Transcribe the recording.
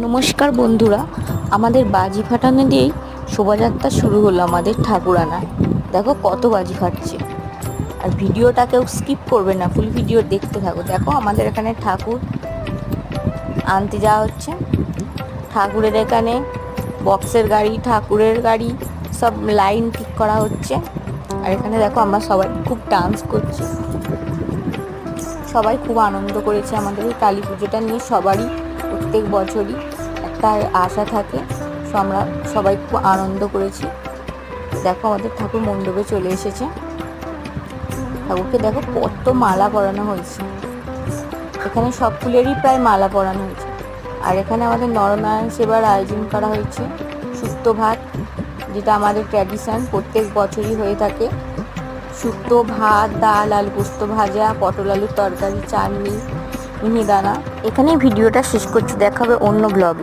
নমস্কার বন্ধুরা, আমাদের বাজি ফাটানো দিয়েই শোভাযাত্রা শুরু হলো আমাদের ঠাকুর আনা। দেখো কত বাজি ফাটছে। আর ভিডিওটা কেউ স্কিপ করবে না, ফুল ভিডিও দেখতে থাকো। দেখো আমাদের এখানে ঠাকুর আনতে যাওয়া হচ্ছে। ঠাকুরের এখানে বক্সের গাড়ি, ঠাকুরের গাড়ি সব লাইন ঠিক করা হচ্ছে। আর এখানে দেখো আমরা সবাই খুব ডান্স করছি, সবাই খুব আনন্দ করেছে। আমাদের এই কালী পুজোটা নিয়ে সবারই প্রত্যেক বছরই একটা আশা থাকে, আমরা সবাই খুব আনন্দ করেছি। দেখো আমাদের ঠাকুর মণ্ডপে চলে এসেছে। ঠাকুরকে দেখো কত মালা পরানো হয়েছে, এখানে সব ফুলেরই প্রায় মালা পরানো হয়েছে। আর এখানে আমাদের নরনারায়ণ সেবার আয়োজন করা হয়েছে। শুক্তো ভাত, যেটা আমাদের ট্র্যাডিশন, প্রত্যেক বছরই হয়ে থাকে। শুক্তো ভাত, ডাল, আলু পোস্ত ভাজা, পটল আলুর তরকারি, চাটনি, মিহিদানা। এখানেই ভিডিওটা শেষ করছি, দেখা হবে অন্য ব্লগে।